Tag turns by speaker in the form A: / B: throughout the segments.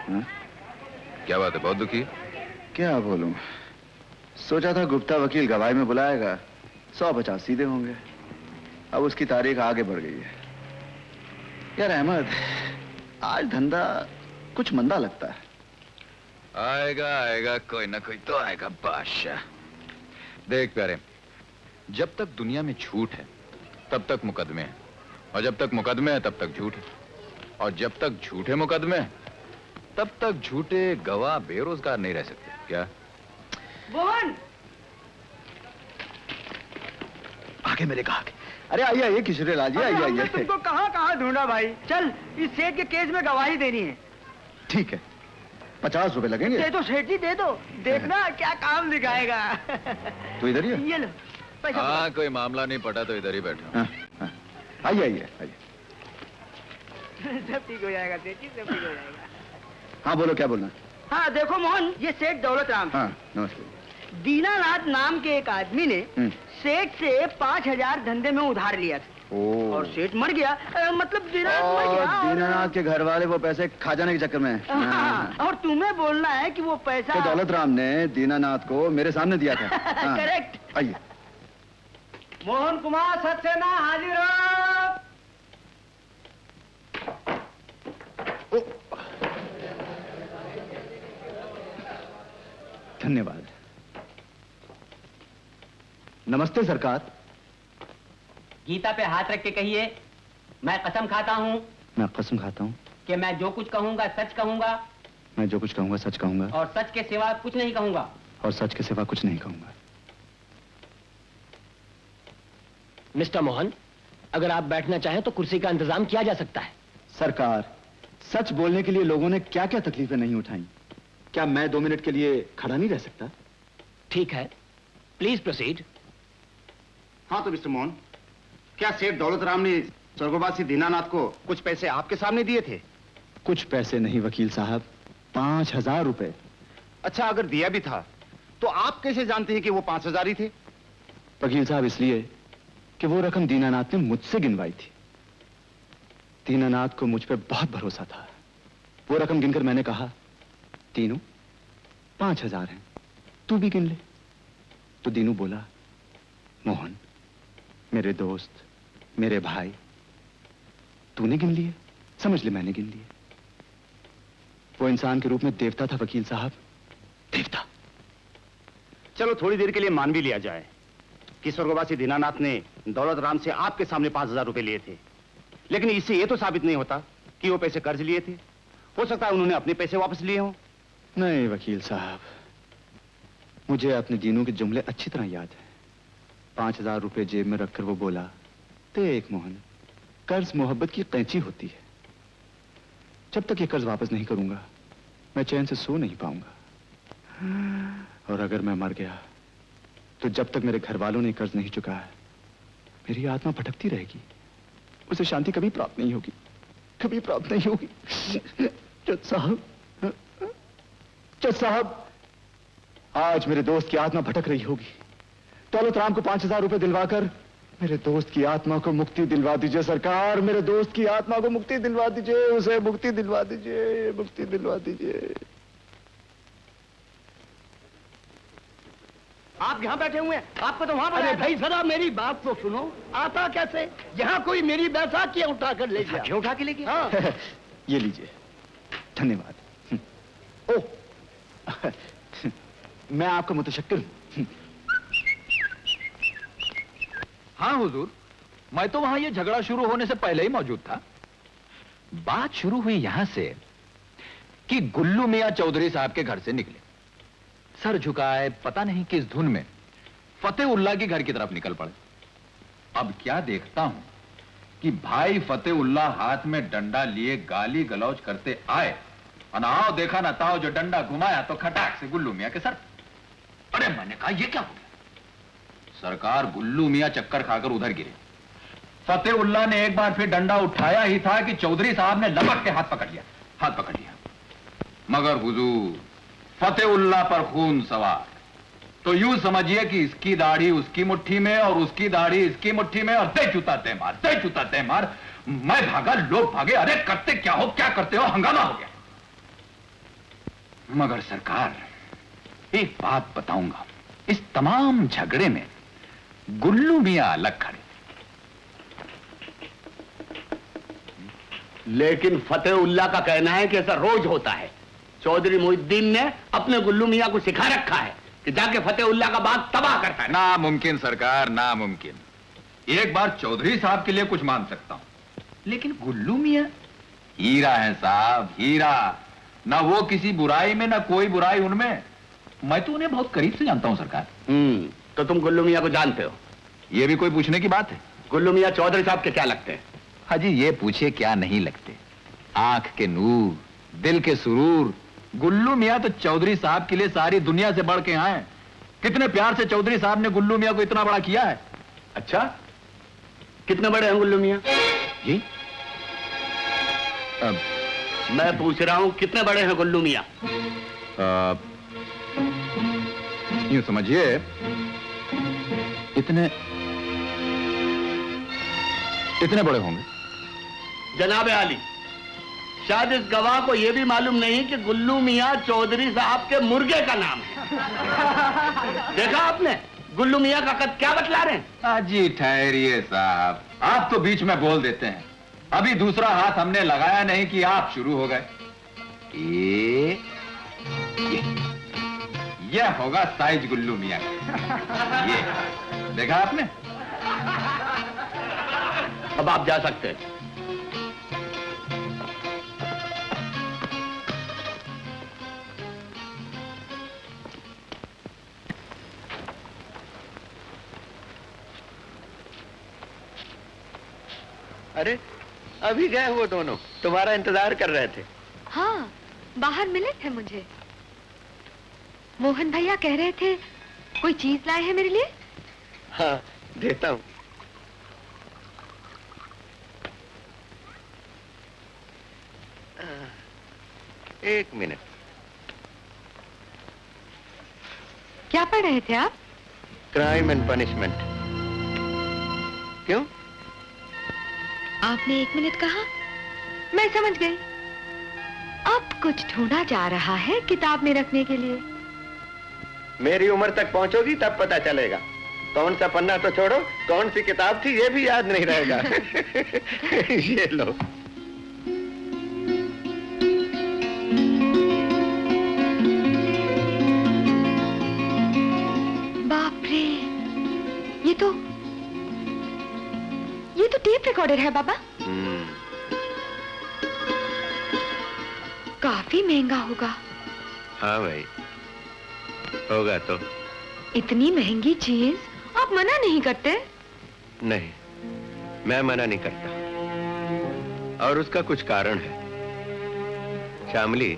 A: हाँ?
B: क्या बात है, बहुत दुखी है?
A: क्या बोलूं, सोचा था गुप्ता वकील गवाही में बुलाएगा, 150 सीधे होंगे। अब उसकी तारीख आगे बढ़ गई है। यार अहमद, आज धंधा कुछ मंदा लगता है।
B: आएगा आएगा, कोई ना कोई तो आएगा बादशाह। देख प्यारे, जब तक दुनिया में झूठ है तब तक मुकदमे हैं, और जब तक मुकदमे हैं तब तक झूठ है, और जब तक झूठे मुकदमे हैं तब तक झूठे गवाह बेरोजगार नहीं रह सकते। क्या
C: मोहन,
A: आगे मेरे कहा, अरे आइए आइए किशोरी लाल जी, आइए आइए।
C: तुमको कहाँ कहाँ ढूंढा भाई। चल, इस सेठ के केस में गवाही देनी है।
A: ठीक है, 50 रुपए लगेंगे।
C: दे दो सेठ जी, दे दो। देखना क्या काम दिखाएगा।
A: तो इधर ही है?
C: ये लो पैसा।
B: हाँ, कोई मामला नहीं पटा तो इधर ही बैठा।
A: हाँ, हाँ। आइए आइए आइए।
C: सब ठीक हो जाएगा सेठ जी, सब ठीक हो जाएगा।
A: हाँ बोलो, क्या बोलना?
C: हाँ देखो मोहन, ये सेठ दौलत राम।
A: हाँ नमस्ते।
C: दीनानाथ नाम के एक आदमी ने सेठ से 5000 धंधे में उधार लिया था। और सेठ मर गया, मतलब दीनानाथ मर गया।
A: दीनानाथ के घर वाले वो पैसे खा जाने के चक्कर में।
C: और तुम्हें बोलना है कि वो पैसा
A: तो दौलत राम ने दीनानाथ को मेरे सामने दिया था।
C: करेक्ट।
A: आइए।
C: मोहन कुमार सक्सेना हाजिर हो।
A: धन्यवाद। नमस्ते सरकार।
D: गीता पे हाथ रख के कहिए, मैं कसम खाता हूँ।
A: मैं कसम खाता हूँ
D: कि मैं जो कुछ कहूँगा सच कहूँगा।
A: मैं जो कुछ कहूँगा सच कहूँगा।
D: और सच के सिवा कुछ नहीं कहूँगा।
A: और सच के सिवा कुछ नहीं कहूँगा।
E: मिस्टर मोहन, अगर आप बैठना चाहें तो कुर्सी का इंतजाम किया जा सकता है।
A: सरकार, सच बोलने के लिए लोगों ने क्या क्या तकलीफें नहीं उठाई, क्या मैं 2 मिनट के लिए खड़ा नहीं रह सकता?
E: ठीक है, प्लीज प्रोसीड।
F: हाँ तो मिस्टर मोहन, क्या सेठ दौलत राम ने स्वर्गवासी दीनानाथ को कुछ पैसे आपके सामने दिए थे?
A: कुछ पैसे नहीं वकील साहब, 5000 रुपए।
F: अच्छा, अगर दिया भी था तो आप कैसे जानते हैं कि वो 5000 ही थे?
A: वकील साहब, इसलिए कि वो रकम दीनानाथ ने मुझसे गिनवाई थी। दीनानाथ को मुझ पे बहुत भरोसा था। वो रकम गिनकर मैंने कहा, तीनों 5000 हैं, तू भी गिन ले। तो दीनू बोला, मोहन मेरे दोस्त, मेरे भाई, तूने गिन लिए, समझ ले मैंने गिन लिए। वो इंसान के रूप में देवता था वकील साहब, देवता।
F: चलो थोड़ी देर के लिए मान भी लिया जाए कि स्वर्गवासी दीनानाथ ने दौलत राम से आपके सामने 5000 रुपए लिए थे, लेकिन इससे यह तो साबित नहीं होता कि वो पैसे कर्ज लिए थे। हो सकता है उन्होंने अपने पैसे वापस लिए हों।
A: नहीं वकील साहब, मुझे अपने दीनू के जुमले अच्छी तरह याद है। 5000 रुपए जेब में रखकर वो बोला, देख मोहन, कर्ज मोहब्बत की कैंची होती है। जब तक ये कर्ज वापस नहीं करूंगा मैं चैन से सो नहीं पाऊंगा, और अगर मैं मर गया तो जब तक मेरे घर वालों ने कर्ज नहीं चुकाया मेरी आत्मा भटकती रहेगी, उसे शांति कभी प्राप्त नहीं होगी, कभी प्राप्त नहीं होगी। जज साहब, आज मेरे दोस्त की आत्मा भटक रही होगी। दौलत राम को 5000 रुपए दिलवाकर मेरे दोस्त की आत्मा को मुक्ति दिलवा दीजिए सरकार, मेरे दोस्त की आत्मा को मुक्ति दिलवा दीजिए, उसे मुक्ति दिलवा दीजिए, मुक्ति दिलवा दीजिए।
C: आप यहाँ बैठे हुए हैं, आपको तो वहाँ पर।
E: अरे भाई जरा मेरी बात तो सुनो, आता कैसे? यहाँ कोई मेरी बैसाखियाँ उठा कर ले गया।
C: क्यों उठा के ले गया?
E: हाँ।
A: ये लीजिए, धन्यवाद। ओह, मैं आपका मुतशक्किर हूँ।
B: हाँ हुजूर, मैं तो वहां ये झगड़ा शुरू होने से पहले ही मौजूद था। बात शुरू हुई यहां से कि गुल्लू मियां चौधरी साहब के घर से निकले, सर झुकाए पता नहीं किस धुन में फतेहुल्लाह के घर की तरफ निकल पड़े। अब क्या देखता हूं कि भाई फतेहुल्लाह हाथ में डंडा लिए गाली गलौज करते आए, अनाओ देखा ना ताओ, जो डंडा घुमाया तो खटाक से गुल्लू मियां के सर। अरे मैंने कहा ये क्या हो गया? सरकार, गुल्लू मियां चक्कर खाकर उधर गिरे। फतेहुल्लाह ने एक बार फिर डंडा उठाया ही था कि चौधरी साहब ने लपक के हाथ पकड़ लिया। मगर हुजूर, फतेहुल्लाह पर खून सवार, तो यूं समझिए कि इसकी दाढ़ी उसकी मुट्ठी में और उसकी दाढ़ी इसकी मुट्ठी में, और दे चूता दे मार, दे चूता दे मार। मैं भागा, लोग भागे, अरे करते क्या हो, क्या करते हो, हंगामा हो गया। मगर सरकार, एक बात बताऊंगा, इस तमाम झगड़े में गुल्लू मियां अलग खड़े।
G: लेकिन फतेहुल्लाह का कहना है कि ऐसा रोज होता है। चौधरी मोहिउद्दीन ने अपने गुल्लू मियां को सिखा रखा है कि जाके फतेहुल्लाह का बाग तबाह करता है।
B: नामुमकिन सरकार, नामुमकिन। एक बार चौधरी साहब के लिए कुछ मान सकता हूं, लेकिन गुल्लू मियां हीरा है साहब, हीरा। ना वो किसी बुराई में, ना कोई बुराई उनमें। मैं तो उन्हें बहुत करीब से जानता हूं सरकार।
G: तो तुम गुल्लू मियां को जानते हो?
B: ये भी कोई पूछने की बात है?
G: गुल्लू मियां चौधरी साहब के क्या लगते हैं?
B: हाजी, ये पूछे क्या नहीं लगते। आंख के नूर, दिल के सुरूर। गुल्लू मियां तो चौधरी साहब के लिए सारी दुनिया से बढ़ के आए। कितने प्यार से चौधरी साहब ने गुल्लू मियां को इतना बड़ा किया है।
G: अच्छा, कितने बड़े हैं गुल्लू मियां?
B: जी
G: मैं पूछ रहा हूं कितने बड़े हैं गुल्लू मियां?
B: यूं समझिए, इतने बड़े होंगे।
G: जनाब आली, शायद इस गवाह को यह भी मालूम नहीं कि गुल्लू मियां चौधरी साहब के मुर्गे का नाम है। देखा आपने गुल्लू मियां का कद क्या बतला रहे हैं?
B: हाजी ठहरिए साहब, आप तो बीच में बोल देते हैं। अभी दूसरा हाथ हमने लगाया नहीं कि आप शुरू हो गए। ये होगा साइज गुल्लू मियां का। ये देखा आपने?
G: अब आप जा सकते हैं।
H: अरे अभी गए वो दोनों, तुम्हारा इंतजार कर रहे थे।
I: हाँ, बाहर मिले थे मुझे। मोहन भैया कह रहे थे कोई चीज लाए हैं मेरे लिए।
H: हाँ, देता हूँ। एक मिनट।
I: क्या पढ़ रहे थे आप?
H: Crime and punishment. क्यों?
I: आपने 1 मिनट कहा, मैं समझ गई। अब कुछ ढूंढा जा रहा है किताब में रखने के लिए।
H: मेरी उम्र तक पहुंचोगी तब पता चलेगा। कौन सा पन्ना तो छोड़ो, कौन सी किताब थी ये भी याद नहीं रहेगा। ये लो।
I: बाप रे, ये तो टेप रिकॉर्डर है बाबा। काफी महंगा होगा।
H: हाँ भाई, होगा तो।
I: इतनी महंगी चीज आप मना नहीं करते?
H: नहीं, मैं मना नहीं करता, और उसका कुछ कारण है। श्यामली,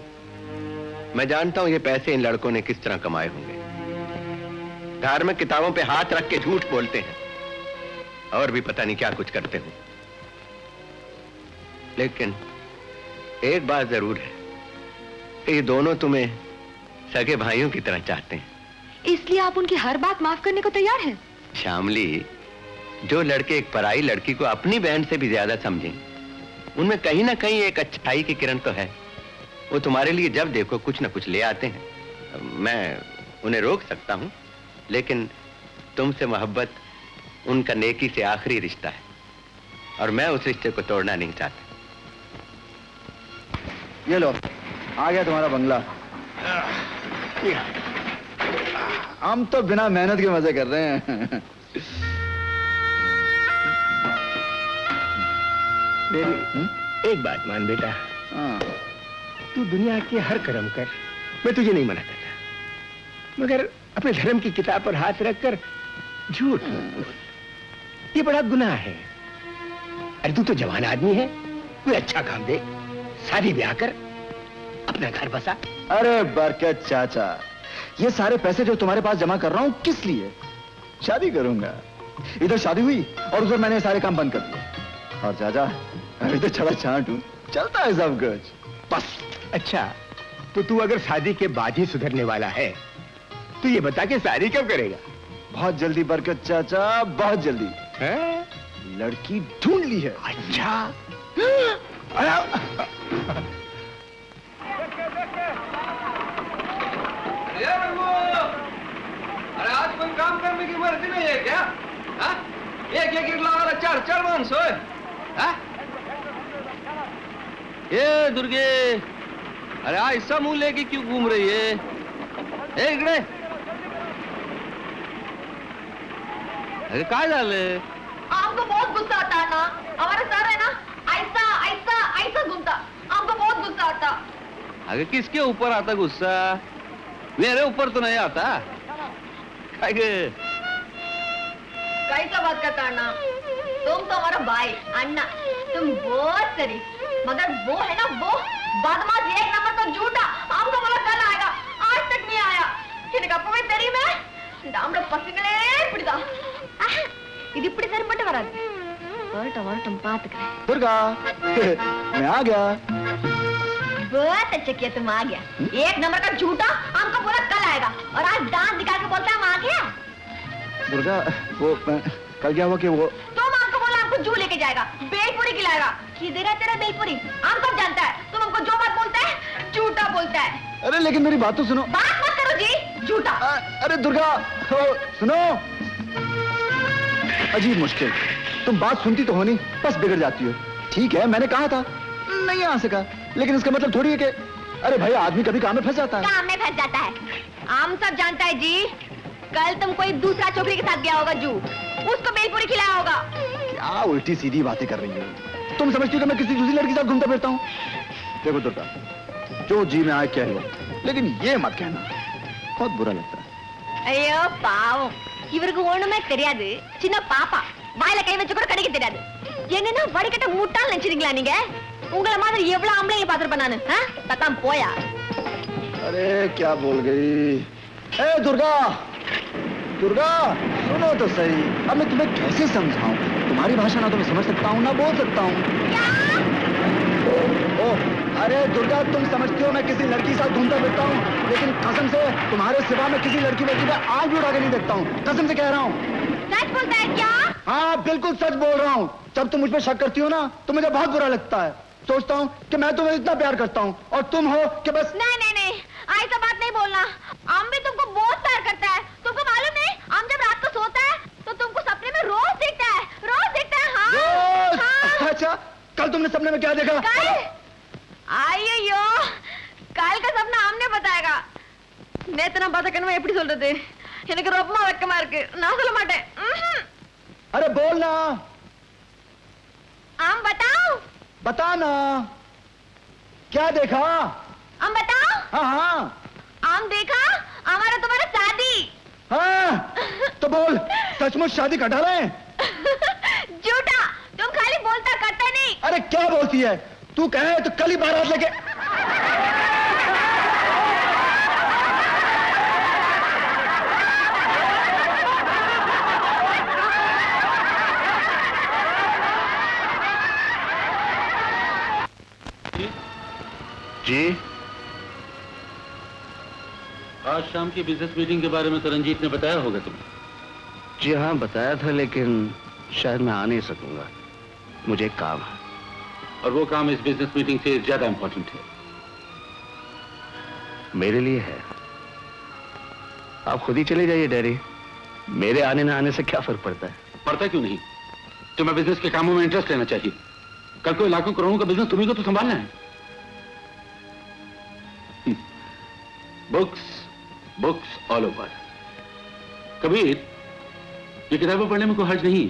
H: मैं जानता हूं ये पैसे इन लड़कों ने किस तरह कमाए होंगे। धार्मिक किताबों पे हाथ रख के झूठ बोलते हैं, और भी पता नहीं क्या कुछ करते हो। लेकिन एक बात जरूर है कि ये दोनों तुम्हें सगे भाइयों की तरह चाहते हैं।
I: इसलिए आप उनकी हर बात माफ करने को तैयार हैं?
H: श्यामली, जो लड़के एक पराई लड़की को अपनी बहन से भी ज्यादा समझें, उनमें कहीं ना कहीं एक अच्छाई की किरण तो है। वो तुम्हारे लिए जब देखो कुछ ना कुछ ले आते हैं। मैं उन्हें रोक सकता हूं, लेकिन तुमसे मोहब्बत उनका नेकी से आखिरी रिश्ता है, और मैं उस रिश्ते को तोड़ना नहीं चाहता।
A: ये लो, आ गया तुम्हारा बंगला। हम तो बिना मेहनत के मजे कर रहे हैं।
H: मेरी एक बात मान बेटा,
A: हाँ।
H: तू दुनिया के हर कर्म कर, मैं तुझे नहीं मना करता, मगर अपने धर्म की किताब पर हाथ रखकर झूठ मत बोल। ये बड़ा गुनाह है। अरे तू तो जवान आदमी है, कोई अच्छा काम दे, शादी ब्याह कर, अपना घर बसा।
A: अरे बरकत चाचा, ये सारे पैसे जो तुम्हारे पास जमा कर रहा हूं किस लिए? शादी करूंगा। इधर शादी हुई और उधर मैंने सारे काम बंद कर दिए। और चाचा, अभी तो छड़ा छांट हूं, चलता है सब कुछ।
H: बस। अच्छा, तो तू अगर शादी के बाद ही सुधरने वाला है, तो ये बता के शादी कब करेगा?
A: बहुत जल्दी बरकत चाचा, बहुत जल्दी।
H: है?
A: लड़की ढूंढ ली है।
H: अच्छा।
B: काम करने की मर्जी नहीं है क्या? हाँ? एक एक इडला वाला 4-4 मांस हो? हाँ? ये दुर्गे, अरे ऐसा मुंह लेके क्यों घूम रही है? ए इकडे, अरे काय झालं?
I: हमको बहुत गुस्सा आता है ना, हमारा सर है ना ऐसा ऐसा ऐसा घूमता, हमको बहुत गुस्सा आता।
B: अरे किसके ऊपर आता गुस्सा? मेरे ऊपर तो नहीं आता। काय गे?
I: कैसा बात करता है ना, तुम तो हमारा भाई अन्ना, तुम बहुत सरी, मगर वो है ना वो बदमाश एक नंबर का झूठा, हमको बोला कल आएगा, आज तक नहीं आया। इनका पवे तेरी में दामड़ पसंगले पिड़दा, இது இப்படி சரிப்பட்டு வராது. வரட்டும் பாத்துக்கிறேன்.
A: दुर्गा, मैं आ गया.
I: बहुत अच्छा किया तुम आ गया. एक नंबर का झूठा, हमको बोला कल आएगा और आज दांत निकाल के बोलता है हम आ गया.
A: दुर्गा, वो कल क्या हुआ कि वो
I: तुम हमको बोला हमको जू लेके जाएगा, बेलपुरी खिलाएगा. किधर है तेरा बेलपुरी? हम सब जानता है. तुम हमको जो बात बोलता है झूठा बोलता है.
A: अरे लेकिन मेरी बात तो सुनो.
I: बात मत करो जी, झूठा.
A: अरे दुर्गा, सुनो. अजीब मुश्किल, तुम बात सुनती तो हो नहीं, बस बिगड़ जाती हो. ठीक है, मैंने कहा था नहीं आ सका, लेकिन इसका मतलब थोड़ी है कि अरे भाई आदमी कभी काम में फंस जाता है.
I: काम में फंस जाता है, हम सब जानता है जी. कल तुम कोई दूसरा छोकरी के साथ गया होगा जू, उसको बेलपुरी खिलाया होगा.
A: क्या उल्टी सीधी बातें कर रही हो? तुम समझती हो कि मैं किसी दूसरी लड़की के साथ घूमता फिरता हूँ? देखो दुर्गा, जो जी में आए कह लो, लेकिन ये मत कहना, बहुत बुरा लगता है.
I: ஐயோ பாவம், இவருக்கு ஒண்ணுமே தெரியாது. சின்ன பாப்பா, வாயில கை வச்சு கூட கடிக்க தெரியாது. என்னன்னா வடிகட்ட முட்டாள் நினைச்சிருக்கீங்களா நீங்க? உங்கள மாதிரி எவ்வளவு ஆம்பளைங்க பாத்துருப்பேன் நானு. பத்தாம் போயா.
A: अरे क्या बोल गई? ए दुर्गा, दुर्गा सुनो तो सही. अब मैं तुम्हें कैसे समझाऊं? तुम्हारी भाषा ना तो मैं समझ सकता हूँ ना बोल सकता हूँ. ओह, अरे दुर्गा, तुम समझती हो मैं किसी लड़की के साथ घूमता फिरता हूँ, लेकिन कसम से तुम्हारे सिवा मैं किसी लड़की पे आँख भी उठा के नहीं देखता हूँ. कसम से कह रहा हूँ.
I: सच बोलता है क्या?
A: हाँ बिल्कुल सच बोल रहा हूँ. जब तुम मुझ पर शक करती हो ना तो मुझे बहुत बुरा लगता है. सोचता हूँ कि मैं तुम्हें इतना प्यार करता हूँ और तुम हो कि बस.
I: नहीं नहीं नहीं, ऐसा बात नहीं बोलना. हम भी तुमको बहुत प्यार करता है. तुमको मालूम नहीं, हम जब रात को सोता है तो तुमको सपने में रोज दिखता है, रोज दिखता है.
A: रोज?
I: हाँ.
A: अच्छा, कल तुमने सपने में क्या देखा?
I: कल? ஐயோ, கால் का सपना हमने बताएगा. நேத்து நான் பார்த்த கனவு எப்படி சொல்றது? எனக்கு ரொம்ப வெக்கமா இருக்கு, நான் சொல்ல மாட்டேன்.
A: अरे बोल ना.
I: हम बताओ.
A: बताना. क्या देखा?
I: हम बताओ.
A: हाँ हाँ.
I: हम देखा हमारा तुम्हारा शादी.
A: हाँ तो बोल, सचमुच शादी कटा रहे हैं?
I: झूठा, तुम खाली बोलता करता नहीं.
A: अरे क्या बोलती है तू? कहे तो कल ही बारात लेके.
F: जी,
G: आज शाम की बिजनेस मीटिंग के बारे में तो रंजीत ने बताया होगा तुम्हें.
F: जी हाँ बताया था, लेकिन शायद मैं आ नहीं सकूंगा. मुझे एक काम है.
G: और वो काम इस बिजनेस मीटिंग से ज्यादा इंपॉर्टेंट है.
F: मेरे लिए है. आप खुद ही चले जाइए डैडी. मेरे आने न आने से क्या फर्क पड़ता है?
G: पड़ता क्यों नहीं? तुम्हें बिजनेस के कामों में इंटरेस्ट लेना चाहिए. कल को लाखों करोड़ों का बिजनेस तुम्ही को तो संभालना है. Books books all over. Kabir, ये किताबें पढ़ने में कोई हर्ज नहीं,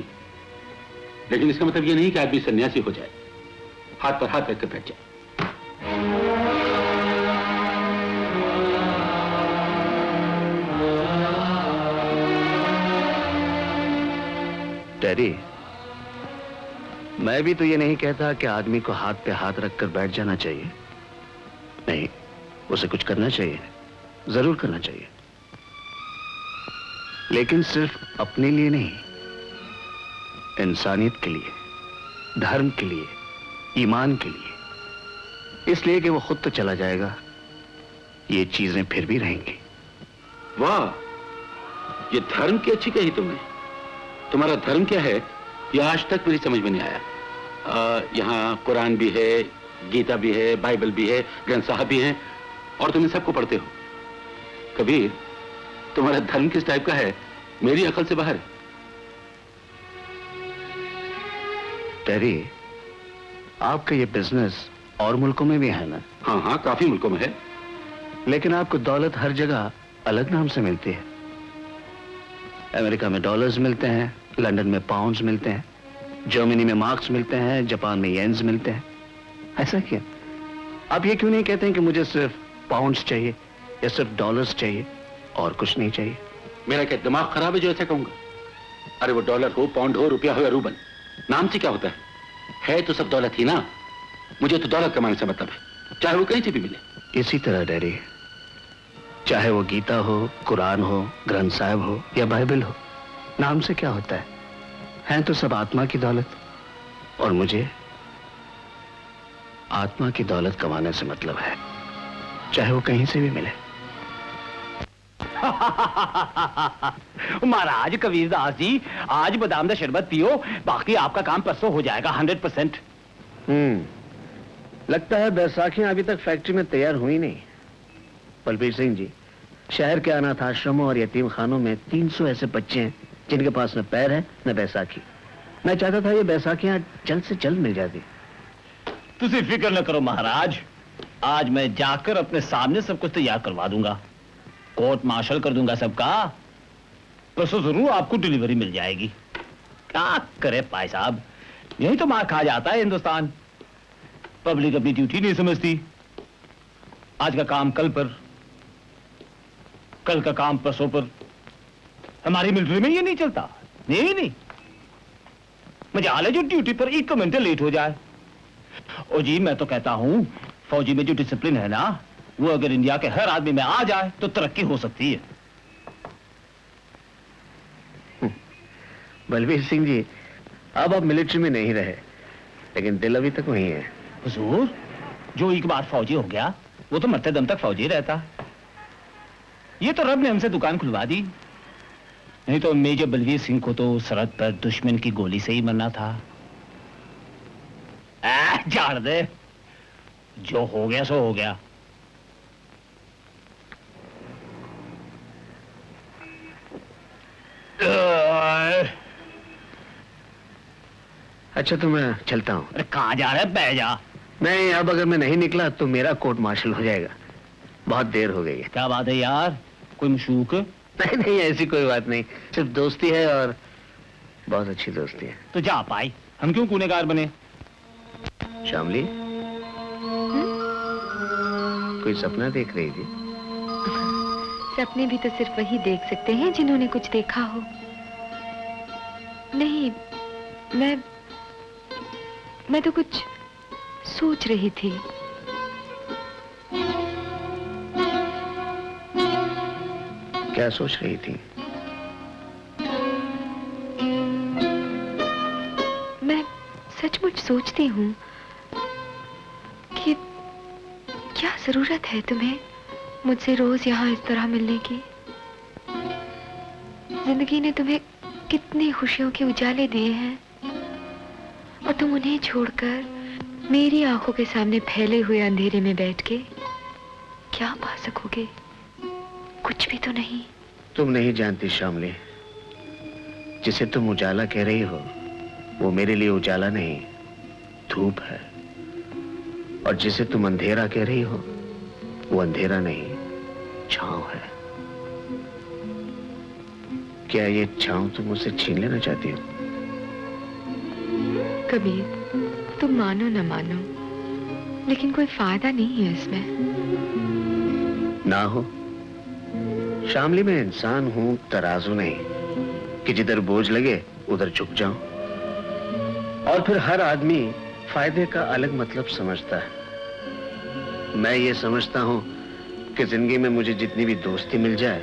G: लेकिन इसका मतलब ये नहीं कि आदमी सन्यासी हो जाए, हाथ पर हाथ रखकर बैठ जाए.
F: डैडी, मैं भी तो ये नहीं कहता कि आदमी को हाथ पे हाथ रखकर बैठ जाना चाहिए. नहीं, उसे कुछ करना चाहिए, जरूर करना चाहिए, लेकिन सिर्फ अपने लिए नहीं, इंसानियत के लिए, धर्म के लिए, ईमान के लिए. इसलिए कि वो खुद तो चला जाएगा, ये चीजें फिर भी रहेंगी.
G: वाह, ये धर्म की अच्छी कही तुमने. तुम्हारा धर्म क्या है ये आज तक मेरी समझ में नहीं आया. यहाँ कुरान भी है, गीता भी है, बाइबल भी है, ग्रंथ साहब भी हैं, और तुम इन सबको पढ़ते हो. कबीर, तुम्हारा धर्म किस टाइप का है मेरी अकल से बाहर है।
F: टेरी, आपका ये बिजनेस और मुल्कों में भी है ना?
G: हाँ हाँ, काफी मुल्कों में है।
F: लेकिन आपको दौलत हर जगह अलग नाम से मिलती है। अमेरिका में डॉलर्स मिलते हैं, लंदन में पाउंड्स मिलते हैं, जर्मनी में मार्क्स मिलते हैं, जापान में येन्स मिलते हैं। ऐसा क्यों? आप ये क्यों नहीं कहते हैं कि मुझे सिर्फ पाउंड्स चाहिए या सिर्फ डॉलर्स चाहिए और कुछ नहीं चाहिए?
G: मेरा क्या दिमाग खराब है जो ऐसा कहूंगा? अरे वो डॉलर हो, पाउंड हो, रुपया हो या रूबल, नाम से क्या होता है तो सब दौलत ही ना। मुझे तो दौलत कमाने से मतलब है, चाहे वो कहीं से भी मिले।
F: इसी तरह डैडी, चाहे वो गीता हो, कुरान हो, ग्रंथ साहिब हो या बाइबल हो, नाम से क्या होता है तो सब आत्मा की दौलत। और मुझे आत्मा की दौलत कमाने से मतलब है, चाहे वो कहीं से भी मिले।
E: महाराज कबीरदास जी, आज बादाम का शरबत पियो, बाकी आपका काम परसों हो जाएगा 100%।
F: लगता है बैसाखियां अभी तक फैक्ट्री में तैयार हुई नहीं। बलबीर सिंह जी, शहर के अनाथ आश्रमों और यतीम खानों में 300 ऐसे बच्चे हैं जिनके पास न पैर है न बैसाखी। मैं चाहता था ये बैसाखियां जल्द से जल्द मिल जाती।
E: तुसी फिक्र न करो महाराज, आज मैं जाकर अपने सामने सब कुछ तैयार करवा दूंगा, कोर्ट मार्शल कर दूंगा सबका। परसों जरूर आपको डिलीवरी मिल जाएगी। क्या करे भाई साहब, यही तो मार खा जाता है हिंदुस्तान। पब्लिक अपनी ड्यूटी नहीं समझती। आज का काम कल पर, कल का काम परसों पर। हमारी मिलिट्री में ये नहीं चलता। नहीं, मजाल है जो ड्यूटी पर 1 घंटे लेट हो जाए। ओ जी, मैं तो कहता हूं फौजी में जो डिसिप्लिन है ना, वो अगर इंडिया के हर आदमी में आ जाए तो तरक्की हो सकती है।
F: बलबीर सिंह जी, अब आप मिलिट्री में नहीं रहे, लेकिन दिल अभी तक वही है।
E: हुजूर, जो एक बार फौजी हो गया वो तो मरते दम तक फौजी रहता। ये तो रब ने हमसे दुकान खुलवा दी, नहीं तो मेजर बलवीर सिंह को तो सरहद पर दुश्मन की गोली से ही मरना था। जान दे, जो हो गया सो हो गया।
F: अच्छा, तो मैं चलता हूँ।
E: अरे कहाँ जा रहा है? बैठ जा।
F: नहीं, अब अगर मैं नहीं निकला तो मेरा कोर्ट मार्शल हो जाएगा। बहुत देर हो गई है।
E: क्या बात है यार, कोई मशूक?
F: नहीं, ऐसी कोई बात नहीं, सिर्फ दोस्ती है और बहुत अच्छी दोस्ती है।
E: तो जा पाई, हम क्यों गुनहगार बने?
F: शामली, कोई सपना देख रही थी?
J: सपने भी तो सिर्फ वही देख सकते हैं जिन्होंने कुछ देखा हो। नहीं, मैं तो कुछ सोच रही थी।
F: क्या सोच रही थी?
J: मैं सचमुच सोचती हूँ कि क्या जरूरत है तुम्हें मुझसे रोज यहाँ इस तरह मिलने की। जिंदगी ने तुम्हें कितनी खुशियों के उजाले दिए हैं और तुम उन्हें छोड़कर मेरी आंखों के सामने फैले हुए अंधेरे में बैठ के क्या पा सकोगे? कुछ भी तो नहीं।
F: तुम नहीं जानती शामली, जिसे तुम उजाला कह रही हो वो मेरे लिए उजाला नहीं, धूप है। और जिसे तुम अंधेरा कह रही हो वो अंधेरा नहीं, छांव है। क्या ये छांव तुम मुझसे छीन लेना चाहती हो?
J: कबीर, तुम मानो न मानो, लेकिन कोई फायदा नहीं है इसमें।
F: ना हो शामली, मैं इंसान हूं, तराजू नहीं कि जिधर बोझ लगे उधर झुक जाऊं। और फिर हर आदमी फायदे का अलग मतलब समझता है। मैं ये समझता हूं कि जिंदगी में मुझे जितनी भी दोस्ती मिल जाए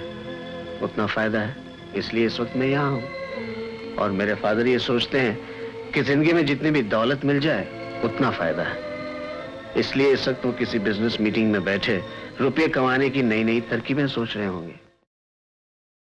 F: उतना फायदा है, इसलिए इस वक्त मैं यहाँ हूं। और मेरे फादर ये सोचते हैं कि जिंदगी में जितनी भी दौलत मिल जाए उतना फायदा है, इसलिए इस वक्त वो किसी बिजनेस मीटिंग में बैठे रुपये कमाने की नई नई तरकीबें सोच रहे होंगे।